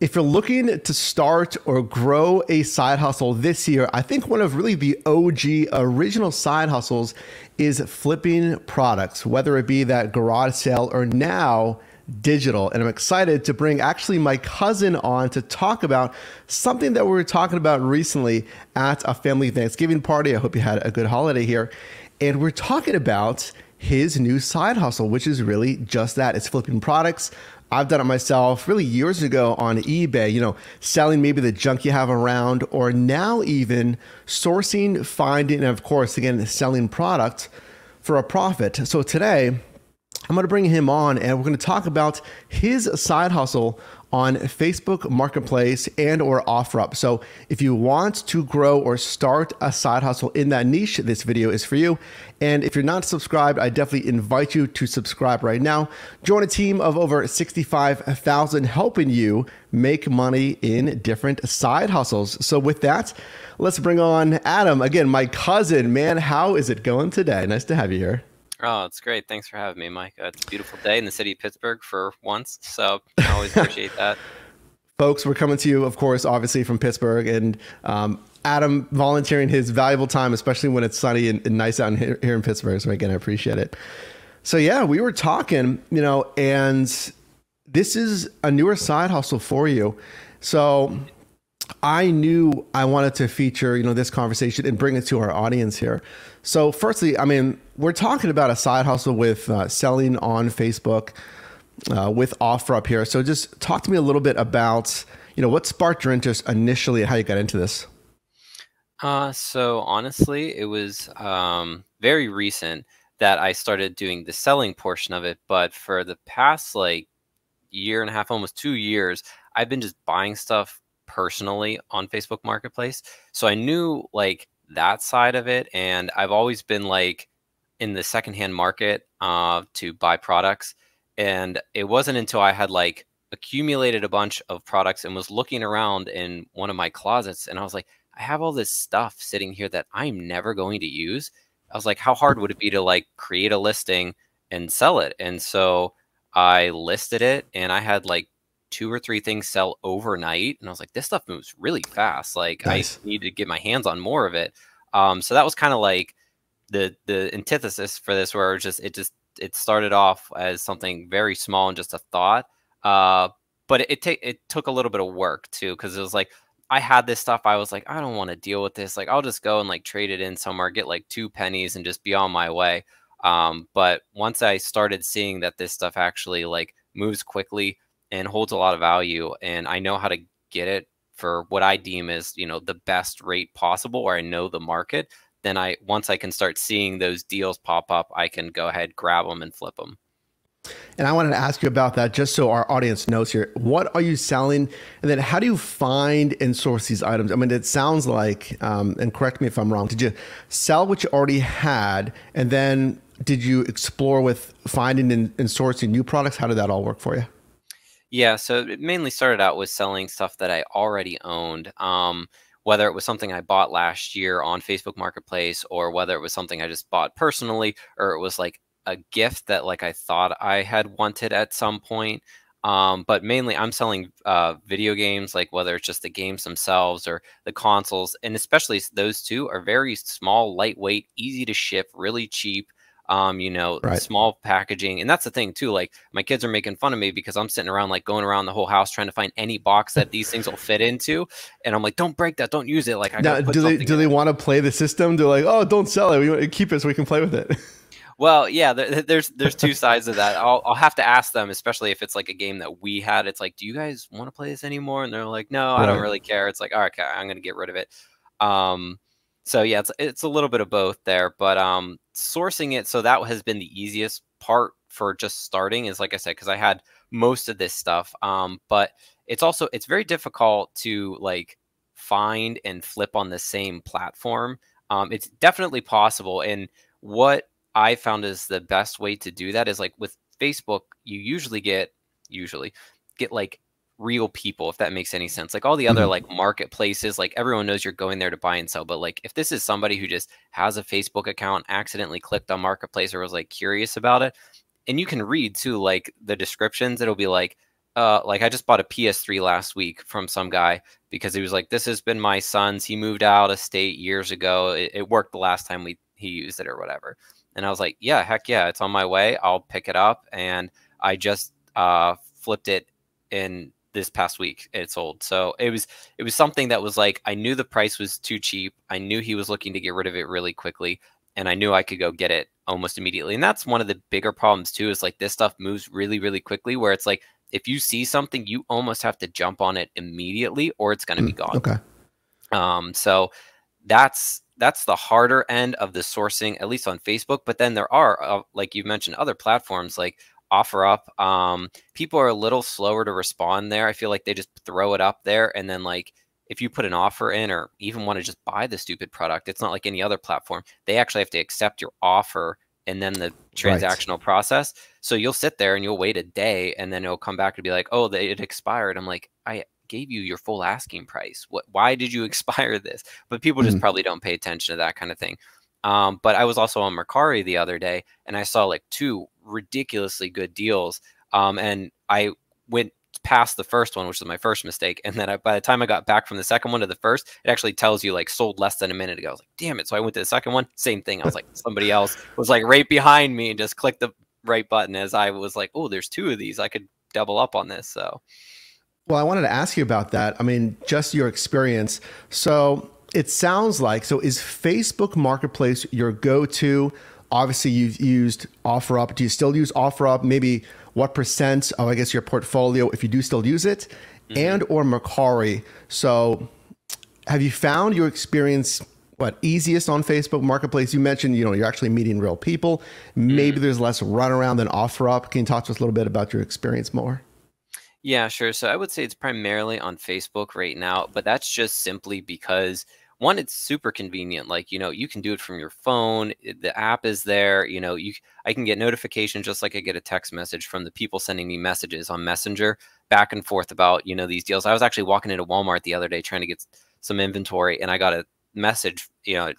If you're looking to start or grow a side hustle this year, I think one of really the OG original side hustles is flipping products, whether it be that garage sale or now digital. And I'm excited to bring actually my cousin on to talk about something that we were talking about recently at a family Thanksgiving party. I hope you had a good holiday here. And we're talking about his new side hustle, which is really just that. It's flipping products. I've done it myself really years ago on eBay, selling maybe the junk you have around, or now even sourcing, finding, and of course, again, selling product for a profit. So today, I'm going to bring him on and we're going to talk about his side hustle on Facebook Marketplace and or OfferUp. So if you want to grow or start a side hustle in that niche, this video is for you. And if you're not subscribed, I definitely invite you to subscribe right now. Join a team of over 65,000 helping you make money in different side hustles. So with that, let's bring on Adam. Again, my cousin. Man, how is it going today? Nice to have you here. Oh, it's great. Thanks for having me, Mike. It's a beautiful day in the city of Pittsburgh for once, so I always appreciate that. Folks, we're coming to you, of course, obviously from Pittsburgh, and Adam volunteering his valuable time, especially when it's sunny and nice out here in Pittsburgh. So again, I appreciate it. So yeah, we were talking, and this is a newer side hustle for you. So I knew I wanted to feature, this conversation and bring it to our audience here. So firstly, we're talking about a side hustle with selling on Facebook with OfferUp here. So just talk to me a little bit about, what sparked your interest initially and how you got into this. So honestly, it was very recent that I started doing the selling portion of it. But for the past year and a half, almost 2 years, I've been just buying stuff personally on Facebook Marketplace. So I knew that side of it, and I've always been in the secondhand market to buy products. And it wasn't until I had accumulated a bunch of products and was looking around in one of my closets, and I was like, I have all this stuff sitting here that I'm never going to use. I was like, how hard would it be to create a listing and sell it? And so I listed it, and I had 2 or 3 things sell overnight, and I was like, this stuff moves really fast. Nice. I need to get my hands on more of it. So that was kind of the antithesis for this, where it started off as something very small and just a thought. But it took a little bit of work too, because it was I had this stuff. I was like, I don't want to deal with this. I'll just go and trade it in somewhere, get 2 pennies, and just be on my way. But once I started seeing that this stuff actually moves quickly and holds a lot of value, and I know how to get it for what I deem as, the best rate possible, or I know the market, then once I can start seeing those deals pop up, I can go ahead, grab them and flip them. And I wanted to ask you about that just so our audience knows here. What are you selling? And then how do you find and source these items? It sounds like, and correct me if I'm wrong, did you sell what you already had? And then did you explore with finding and sourcing new products? How did that all work for you? Yeah, so it mainly started out with selling stuff that I already owned, whether it was something I bought last year on Facebook Marketplace, or whether it was something I just bought personally, or it was a gift that I thought I had wanted at some point. But mainly I'm selling video games, whether it's just the games themselves or the consoles, and especially those two are very small, lightweight, easy to ship, really cheap. Right. Small packaging. And that's the thing too, my kids are making fun of me because I'm sitting around going around the whole house trying to find any box that these things will fit into. And I'm like, don't break that, don't use it. I now, do they want to play the system? They're like, oh, don't sell it. We want to keep it so we can play with it. Well, yeah, there's 2 sides of that. I'll have to ask them, especially if it's a game that we had. It's do you guys want to play this anymore? And they're like, no, I don't really care. It's all right, okay, I'm going to get rid of it. So yeah, it's a little bit of both there, but sourcing it, so that has been the easiest part for just starting, is like I said, because I had most of this stuff. But it's very difficult to find and flip on the same platform. It's definitely possible, and what I found is the best way to do that is with Facebook, you usually get real people, if that makes any sense. All the other marketplaces, everyone knows you're going there to buy and sell, but if this is somebody who just has a Facebook account, accidentally clicked on Marketplace, or was curious about it, and you can read too the descriptions, it'll be like I just bought a PS3 last week from some guy because he was like, "This has been my son's. He moved out of state years ago. It worked the last time he used it or whatever." And I was like, "Yeah, heck yeah, it's on my way. I'll pick it up." And I just flipped it in this past week. It sold. So it was something that was like, I knew the price was too cheap. I knew he was looking to get rid of it really quickly, and I knew I could go get it almost immediately. And that's one of the bigger problems too, is like this stuff moves really, really quickly, where it's like, if you see something, you almost have to jump on it immediately or it's going to be gone. Okay. So that's the harder end of the sourcing, at least on Facebook. But then there are, like you mentioned, other platforms like OfferUp. People are a little slower to respond there. I feel like they just throw it up there, and then like if you put an offer in or even want to just buy the stupid product, it's not like any other platform. They actually have to accept your offer and then the transactional process. So you'll sit there and you'll wait a day, and then it'll come back to be like, "Oh, it expired." I'm like, "I gave you your full asking price. Why did you expire this?" But people just probably don't pay attention to that kind of thing. But I was also on Mercari the other day, and I saw like two ridiculously good deals. And I went past the first one, which was my first mistake. And then by the time I got back from the second one to the first, it actually tells you like sold less than a minute ago. I was like, damn it. So I went to the second one, same thing. I was like, somebody else was like right behind me and just clicked the right button as I was like, oh, there's two of these. I could double up on this. So. Well, I wanted to ask you about that. I mean, just your experience. So it sounds like, so is Facebook Marketplace your go-to? Obviously, you've used OfferUp. Do you still use OfferUp? Maybe what percent of, I guess, your portfolio, if you do still use it, and or Mercari? So have you found your experience, what, easiest on Facebook Marketplace? You mentioned, you're actually meeting real people. Maybe there's less runaround than OfferUp. Can you talk to us a little bit about your experience more? Yeah, sure. So I would say it's primarily on Facebook right now, but that's just simply because one, it's super convenient. Like, you can do it from your phone. The app is there. I can get notifications just like I get a text message from the people sending me messages on Messenger back and forth about, these deals. I was actually walking into Walmart the other day trying to get some inventory, and I got a message,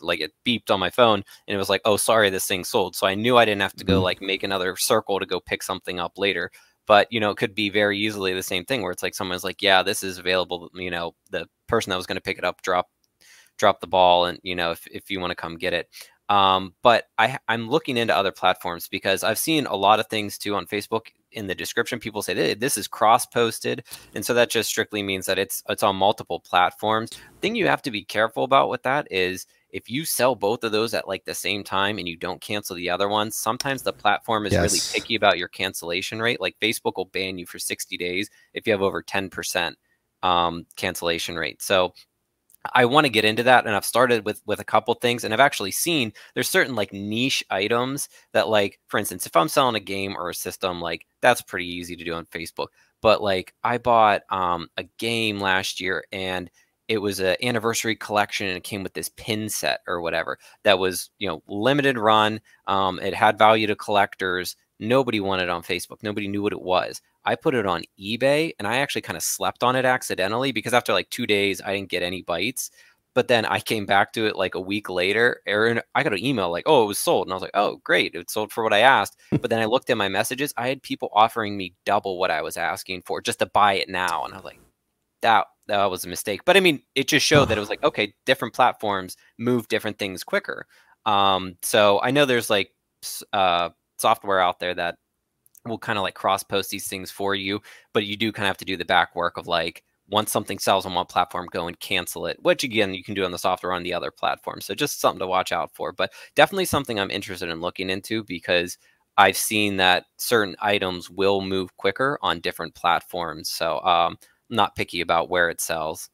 like it beeped on my phone, and it was like, "Oh, sorry, this thing sold." So I knew I didn't have to go like make another circle to go pick something up later. But, it could be very easily the same thing where it's like someone's like, "Yeah, this is available." The person that was going to pick it up drop the ball, and if you want to come get it. But I'm looking into other platforms because I've seen a lot of things too on Facebook. In the description, people say, "Hey, this is cross-posted," and so that just strictly means that it's on multiple platforms. The thing you have to be careful about with that is if you sell both of those at like the same time and you don't cancel the other one, sometimes the platform is really picky about your cancellation rate. Like Facebook will ban you for 60 days if you have over 10% cancellation rate. So I want to get into that, and I've started with a couple things, and I've actually seen there's certain like niche items that, like, for instance, if I'm selling a game or a system, like that's pretty easy to do on Facebook. But like I bought a game last year, and it was an anniversary collection, and it came with this pin set or whatever that was limited run. It had value to collectors. Nobody wanted it on Facebook. Nobody knew what it was. I put it on eBay, and I actually kind of slept on it accidentally because after like 2 days, I didn't get any bites. But then I came back to it like a week later, and I got an email like, "Oh, it was sold." And I was like, "Oh, great. It sold for what I asked." But then I looked at my messages. I had people offering me double what I was asking for just to buy it now. And I was like, that was a mistake. But I mean, it just showed that it was like, okay, different platforms move different things quicker. So I know there's like software out there that will kind of like cross post these things for you, but you do kind of have to do the back work of like, once something sells on one platform, go and cancel it, which again, you can do on the software on the other platform. So just something to watch out for, but definitely something I'm interested in looking into because I've seen that certain items will move quicker on different platforms. So I'm not picky about where it sells.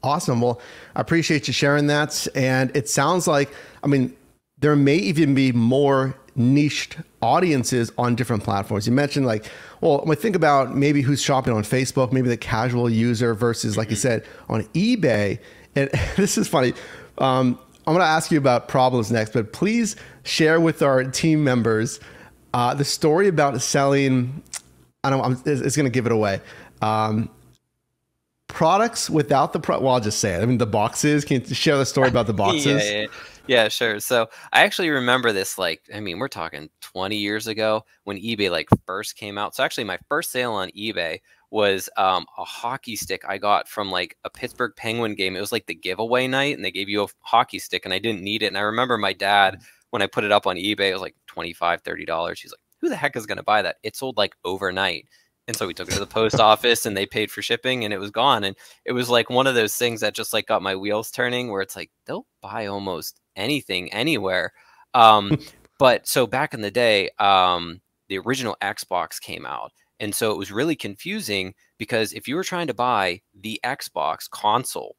Awesome. Well, I appreciate you sharing that. And it sounds like, I mean, there may even be more niched audiences on different platforms. You mentioned like, well, when we think about maybe who's shopping on Facebook, maybe the casual user versus, like you said, on eBay. And this is funny. I'm going to ask you about problems next, but please share with our team members the story about selling, I don't know, it's going to give it away. Products without the well, I'll just say it. I mean, the boxes. Can you share the story about the boxes? Yeah. Yeah, sure. So I actually remember this, like, I mean, we're talking 20 years ago when eBay like first came out. So actually my first sale on eBay was a hockey stick I got from like a Pittsburgh Penguin game. It was like the giveaway night and they gave you a hockey stick and I didn't need it. And I remember my dad, when I put it up on eBay, it was like $25, $30. He's like, who the heck is going to buy that? It sold like overnight. And so we took it to the post office and they paid for shipping and it was gone. And it was like one of those things that just like got my wheels turning where it's like they'll buy almost anything anywhere. Um, but so back in the day, the original Xbox came out. And so it was really confusing because if you were trying to buy the Xbox console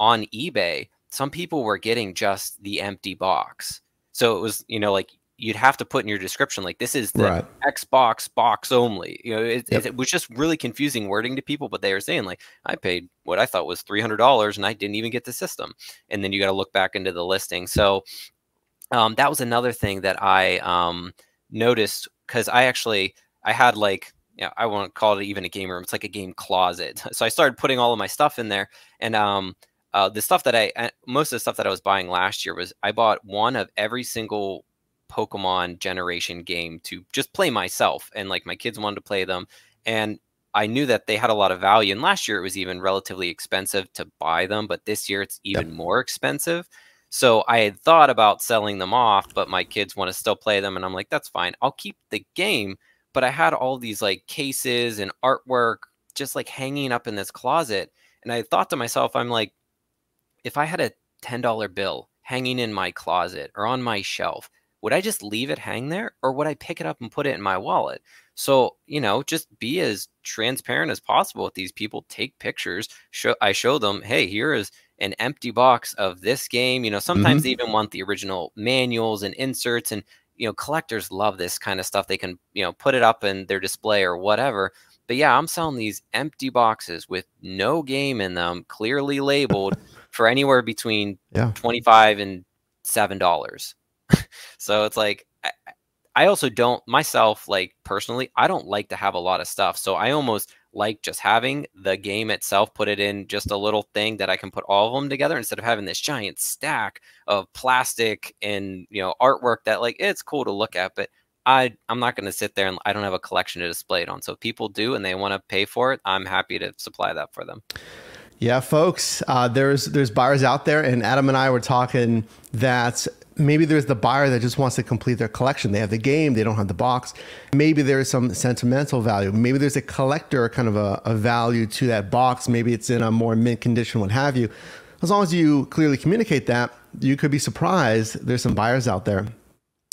on eBay, some people were getting just the empty box. So it was, you know, like you'd have to put in your description, like this is the Right. Xbox box only. You know, Yep. it was just really confusing wording to people, but they were saying like, I paid what I thought was $300 and I didn't even get the system. And then you got to look back into the listing. So that was another thing that I noticed because I had like, you know, I won't call it even a game room. It's like a game closet. So I started putting all of my stuff in there, and the stuff that most of the stuff that I was buying last year was I bought one of every single Pokemon generation game to just play myself, and like my kids wanted to play them, and I knew that they had a lot of value. And last year it was even relatively expensive to buy them, but this year it's Yep. even more expensive. So I had thought about selling them off, but my kids want to still play them. And I'm like, that's fine. I'll keep the game. But I had all these like cases and artwork just like hanging up in this closet. And I thought to myself, I'm like, if I had a $10 bill hanging in my closet or on my shelf, would I just leave it hang there or would I pick it up and put it in my wallet? So, you know, just be as transparent as possible with these people. Take pictures. I show them, hey, here is an empty box of this game. You know, sometimes they Hmm. even want the original manuals and inserts, and you know, collectors love this kind of stuff. They can, you know, put it up in their display or whatever. But yeah, I'm selling these empty boxes with no game in them, clearly labeled for anywhere between Yeah. 25 and $7. So it's like I also don't myself, like personally, I don't like to have a lot of stuff. So I almost like just having the game itself, put it in just a little thing that I can put all of them together instead of having this giant stack of plastic and, you know, artwork that like it's cool to look at, but I'm not going to sit there and I don't have a collection to display it on. So if people do and they want to pay for it, I'm happy to supply that for them. Yeah, folks, there's buyers out there, and Adam and I were talking that maybe there's the buyer that just wants to complete their collection. They have the game, they don't have the box. Maybe there's some sentimental value. Maybe there's a collector kind of a value to that box. Maybe it's in a more mint condition, what have you. As long as you clearly communicate that, you could be surprised. There's some buyers out there.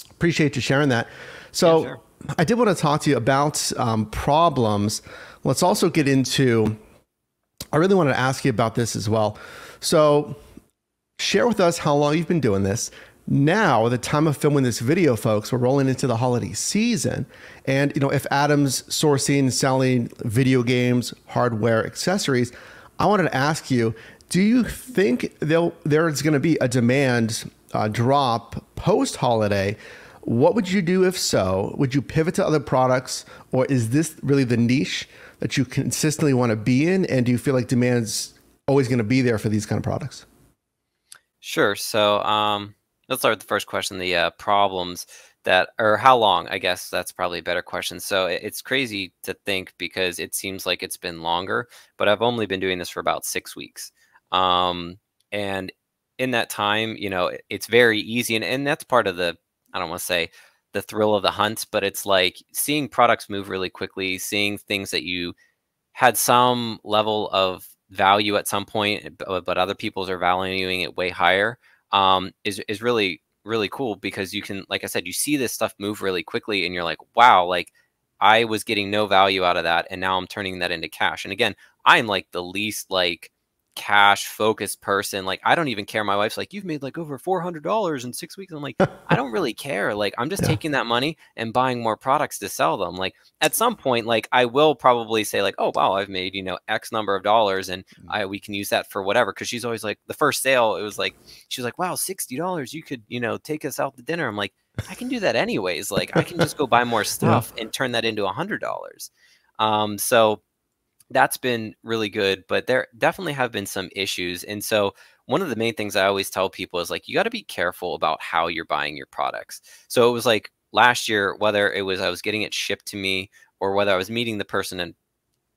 Appreciate you sharing that. Yeah, So sure. I did want to talk to you about problems. Let's also get into, I really wanted to ask you about this as well. So share with us how long you've been doing this. Now, at the time of filming this video, folks, we're rolling into the holiday season. And, you know, if Adam's sourcing, selling video games, hardware, accessories, I wanted to ask you, do you think there's going to be a demand drop post-holiday? What would you do if so? Would you pivot to other products, or is this really the niche that you consistently want to be in? And do you feel like demand's always going to be there for these kind of products? Sure. So, let's start with the first question, the problems that, or how long, I guess that's probably a better question. So it's crazy to think because it seems like it's been longer, but I've only been doing this for about 6 weeks. And in that time, you know, it's very easy. And that's part of the, I don't want to say the thrill of the hunt, but it's like seeing products move really quickly, seeing things that you had some level of value at some point, but other people's are valuing it way higher, is really really cool because you can, like I said, you see this stuff move really quickly, and you're like, wow, like I was getting no value out of that, and now I'm turning that into cash. And again, I'm like the least like cash focused person. Like I don't even care. My wife's like, you've made like over $400 in 6 weeks. I'm like, I don't really care. Like I'm just Yeah. taking that money and buying more products to sell them. Like at some point, like I will probably say like, oh wow, I've made, you know, X number of dollars, and we can use that for whatever. Because she's always like, the first sale, it was like she was like, wow, $60, you could, you know, take us out to dinner. I'm like, I can do that anyways. Like I can just go buy more Yeah. stuff and turn that into $100. So that's been really good, but there definitely have been some issues. And so one of the main things I always tell people is like, you got to be careful about how you're buying your products. So it was like last year, whether it was I was getting it shipped to me or whether I was meeting the person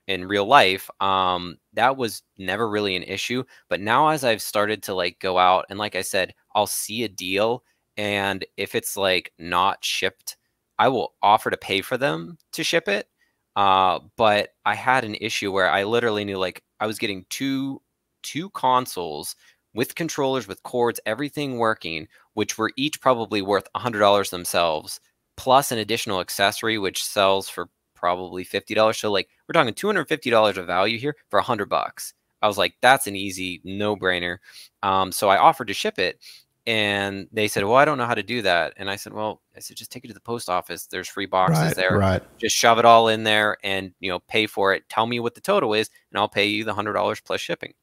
in real life, that was never really an issue. But now as I've started to like go out and like I said, I'll see a deal, and if it's like not shipped, I will offer to pay for them to ship it. But I had an issue where I literally knew like I was getting two consoles with controllers, with cords, everything working, which were each probably worth $100 themselves, plus an additional accessory which sells for probably $50. So like we're talking $250 of value here for $100. I was like, that's an easy no-brainer. So I offered to ship it, and they said, well, I don't know how to do that. And I said, well, just take it to the post office. There's free boxes there. Right. Just shove it all in there and, pay for it. Tell me what the total is, and I'll pay you the $100 plus shipping.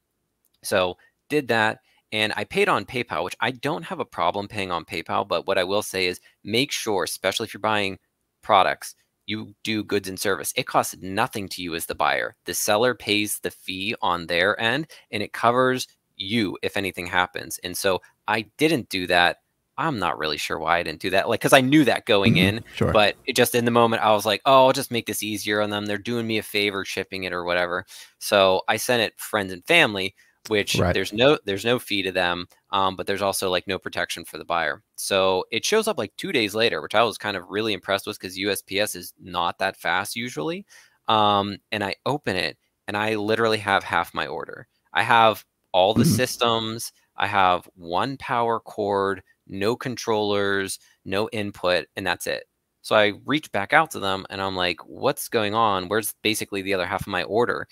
So did that, and I paid on PayPal, which I don't have a problem paying on PayPal. But what I will say is make sure, especially if you're buying products, you do goods and service. It costs nothing to you as the buyer. The seller pays the fee on their end, and it covers you if anything happens. And so I didn't do that. I'm not really sure why I didn't do that. Like, because I knew that going in, Sure. but it just in the moment, I was like, oh, I'll just make this easier on them. They're doing me a favor shipping it or whatever. So I sent it friends and family, which there's no fee to them, but there's also like no protection for the buyer. So it shows up like 2 days later, which I was kind of really impressed with because USPS is not that fast usually. And I open it, and I literally have half my order. I have all the systems. I have one power cord, no controllers, no input, and that's it. So I reached back out to them, and I'm like, what's going on? Where's basically the other half of my order?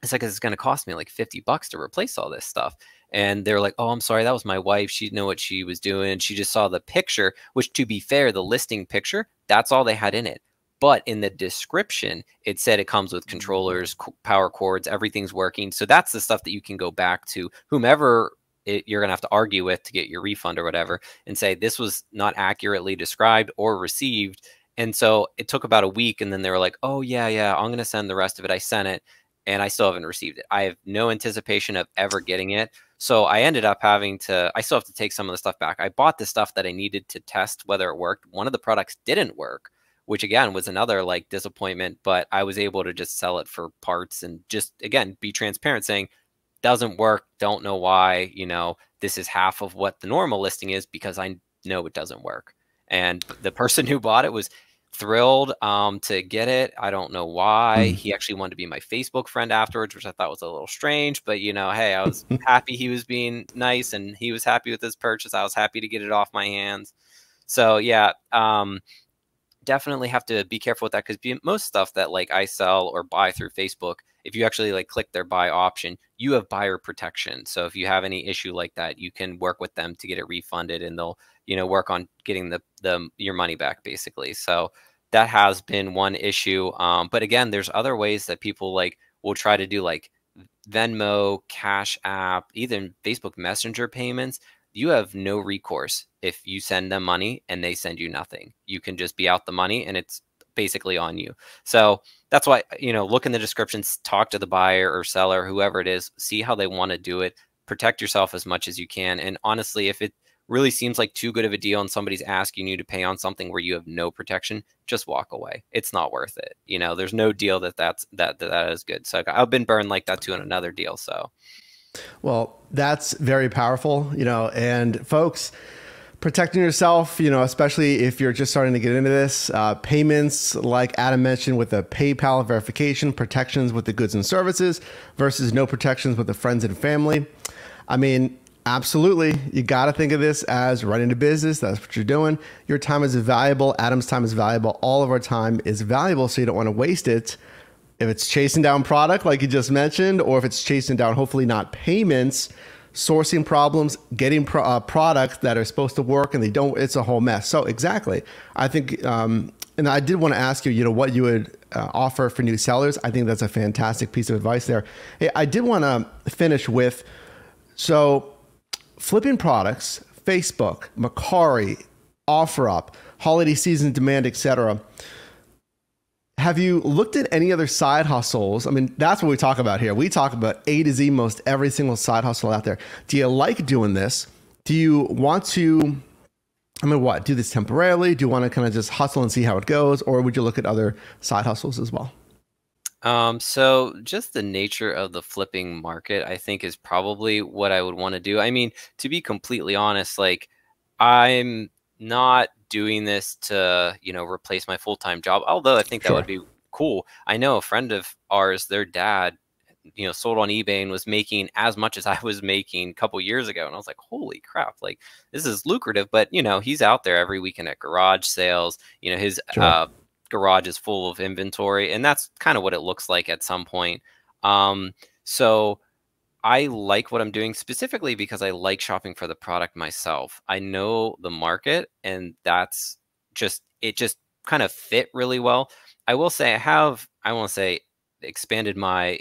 It's like, it's going to cost me like $50 to replace all this stuff. And they're like, oh, I'm sorry, that was my wife. She didn't know what she was doing. She just saw the picture, which, to be fair, the listing picture, that's all they had in it. But in the description, it said it comes with controllers, power cords, everything's working. So that's the stuff that you can go back to whomever you're going to have to argue with to get your refund or whatever, and say this was not accurately described or received. And so it took about a week, and then they were like, oh, yeah, I'm going to send the rest of it. I sent it, and I still haven't received it. I have no anticipation of ever getting it. So I ended up I still have to take some of the stuff back. I bought the stuff that I needed to test whether it worked. One of the products didn't work, which again was another like disappointment, but I was able to just sell it for parts and just, again, be transparent saying, doesn't work, don't know why, this is half of what the normal listing is because I know it doesn't work. And the person who bought it was thrilled to get it. I don't know why. He actually wanted to be my Facebook friend afterwards, which I thought was a little strange, but hey, I was happy he was being nice and he was happy with his purchase. I was happy to get it off my hands. So yeah, definitely have to be careful with that, because most stuff that like I sell or buy through Facebook, if you actually like click their buy option, you have buyer protection. So if you have any issue like that, you can work with them to get it refunded, and they'll work on getting your money back basically. So that has been one issue. But again, there's other ways that people like will try to do, like Venmo, Cash App, even Facebook Messenger payments. You have no recourse if you send them money and they send you nothing. You can just be out the money, and it's basically on you. So that's why, look in the descriptions, talk to the buyer or seller, whoever it is, see how they want to do it, protect yourself as much as you can. And honestly, if it really seems like too good of a deal and somebody's asking you to pay on something where you have no protection, just walk away. It's not worth it. There's no deal that is good. So I've been burned like that too in another deal. So. Well, that's very powerful, and folks, protecting yourself, especially if you're just starting to get into this, payments, like Adam mentioned, with the PayPal verification, protections with the goods and services versus no protections with the friends and family. I mean, absolutely. You got to think of this as running a business. That's what you're doing. Your time is valuable. Adam's time is valuable. All of our time is valuable. So you don't want to waste it. If it's chasing down product, like you just mentioned, or if it's chasing down, hopefully not payments, sourcing problems, getting products that are supposed to work and they don't, it's a whole mess. So exactly. I think, and I did want to ask you, what you would offer for new sellers. I think that's a fantastic piece of advice there. Hey, I did want to finish with, so flipping products, Facebook, Mercari, OfferUp, holiday season demand, etc. Have you looked at any other side hustles? I mean, that's what we talk about here. We talk about A to Z, most every single side hustle out there. Do you like doing this? Do you want to, I mean, what, do this temporarily? Do you want to kind of just hustle and see how it goes? Or would you look at other side hustles as well? So just the nature of the flipping market, I think, is probably what I would want to do. I mean, to be completely honest, like I'm not doing this to, replace my full-time job, although I think that would Sure. be cool. I know a friend of ours, their dad, sold on eBay and was making as much as I was making a couple years ago. And I was like, holy crap, like this is lucrative. But, he's out there every weekend at garage sales. His Sure. garage is full of inventory, and that's kind of what it looks like at some point. So I like what I'm doing specifically because I like shopping for the product myself. I know the market, and it just kind of fit really well. I will say I won't say expanded my,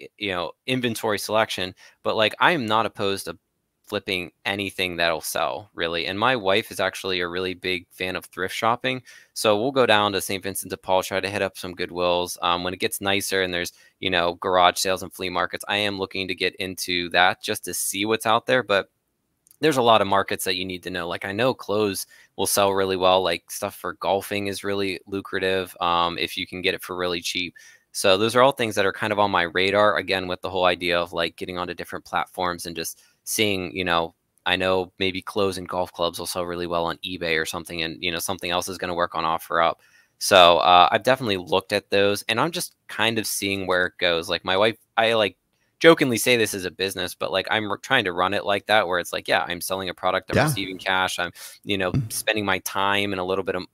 inventory selection, but like I am not opposed to flipping anything that'll sell really. And my wife is actually a really big fan of thrift shopping. So we'll go down to St. Vincent de Paul, try to hit up some Goodwills. When it gets nicer and there's, garage sales and flea markets, I am looking to get into that just to see what's out there. But there's a lot of markets that you need to know. Like I know clothes will sell really well. Like stuff for golfing is really lucrative if you can get it for really cheap. So those are all things that are kind of on my radar. Again, with the whole idea of like getting onto different platforms and just seeing, I know maybe clothes and golf clubs will sell really well on eBay or something, and something else is going to work on OfferUp. So I've definitely looked at those, and I'm just kind of seeing where it goes. Like my wife, I like jokingly say this is a business, but like I'm trying to run it like that, where it's like, yeah, I'm selling a product, I'm Yeah. receiving cash, I'm, spending my time and a little bit of,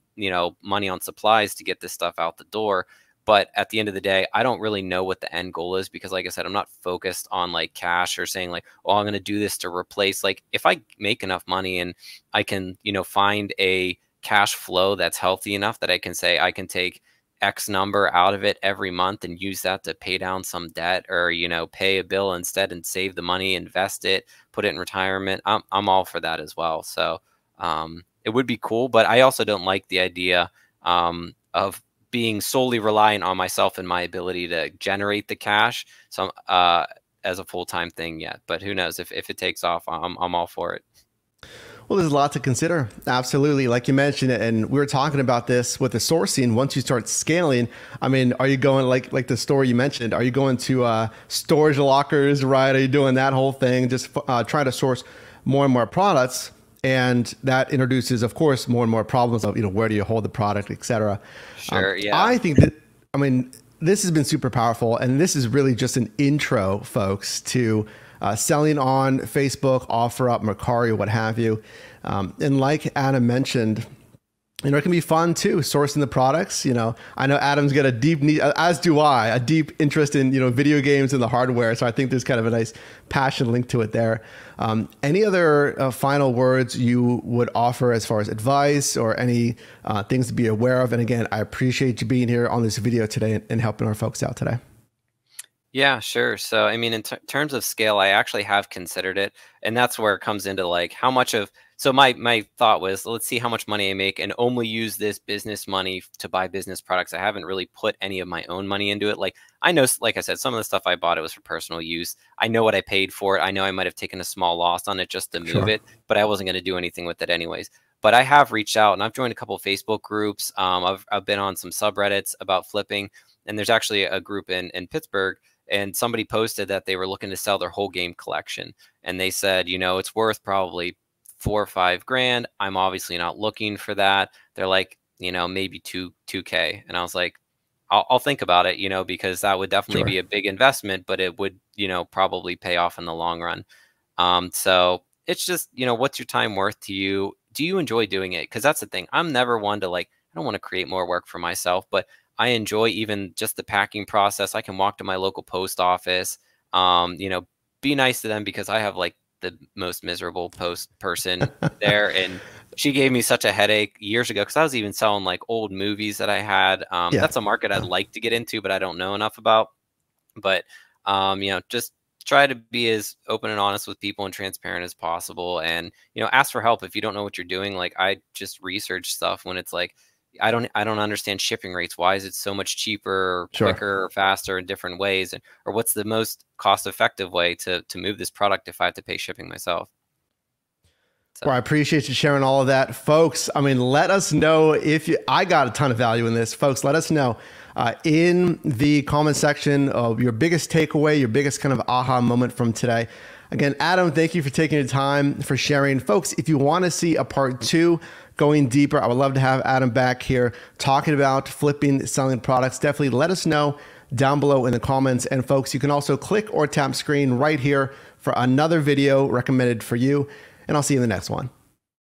money on supplies to get this stuff out the door. But at the end of the day, I don't really know what the end goal is because, like I said, I'm not focused on like cash or saying like, oh, I'm going to do this to replace. Like, if I make enough money and I can, find a cash flow that's healthy enough that I can say I can take X number out of it every month and use that to pay down some debt or, pay a bill instead and save the money, invest it, put it in retirement. I'm all for that as well. So it would be cool, but I also don't like the idea of being solely reliant on myself and my ability to generate the cash. So as a full-time thing yet, but who knows if it takes off, I'm all for it. Well, there's a lot to consider. Absolutely. Like you mentioned, and we were talking about this with the sourcing. Once you start scaling, I mean, are you going like the store you mentioned? Are you going to storage lockers, right? Are you doing that whole thing? Just trying to source more and more products. And that introduces, of course, more and more problems of, where do you hold the product, et cetera. Sure. Yeah. I think that, I mean, this has been super powerful. And this is really just an intro, folks, to selling on Facebook, OfferUp, Mercari, what have you. And like Adam mentioned, it can be fun too, sourcing the products. I know Adam's got a deep need, as do I, a deep interest in, video games and the hardware. So I think there's kind of a nice passion link to it there. Any other final words you would offer as far as advice or any things to be aware of? And again, I appreciate you being here on this video today and helping our folks out today. Yeah, sure. So, I mean, in terms of scale, I actually have considered it, and that's where it comes into like how much of. So my thought was, let's see how much money I make, and only use this business money to buy business products. I haven't really put any of my own money into it. Like I know, like I said, some of the stuff I bought it was for personal use. I know what I paid for it. I know I might have taken a small loss on it just to move Sure. it, but I wasn't going to do anything with it anyways. But I have reached out and I've joined a couple of Facebook groups. I've been on some subreddits about flipping, and there's actually a group in Pittsburgh. And somebody posted that they were looking to sell their whole game collection. And they said, it's worth probably 4 or 5 grand. I'm obviously not looking for that. They're like, maybe 2K. And I was like, I'll think about it, because that would definitely Sure. be a big investment, but it would, probably pay off in the long run. So it's just, what's your time worth to you? Do you enjoy doing it? Because that's the thing. I'm never one to like, I don't want to create more work for myself, but I enjoy even just the packing process. I can walk to my local post office, be nice to them because I have like the most miserable post person there. And she gave me such a headache years ago because I was even selling like old movies that I had. Yeah. That's a market I'd like to get into, but I don't know enough about. But, just try to be as open and honest with people and transparent as possible. And, ask for help if you don't know what you're doing. Like I just research stuff when it's like, I don't understand shipping rates. Why is it so much cheaper, or Sure. quicker, or faster in different ways? Or what's the most cost-effective way to move this product if I have to pay shipping myself? So. Well, I appreciate you sharing all of that, folks. I mean, let us know if I got a ton of value in this, folks. Let us know in the comment section of your biggest takeaway, your biggest kind of aha moment from today. Again, Adam, thank you for taking the time for sharing. Folks, if you want to see a part 2 going deeper, I would love to have Adam back here talking about flipping, selling products. Definitely let us know down below in the comments. And folks, you can also click or tap screen right here for another video recommended for you. And I'll see you in the next one.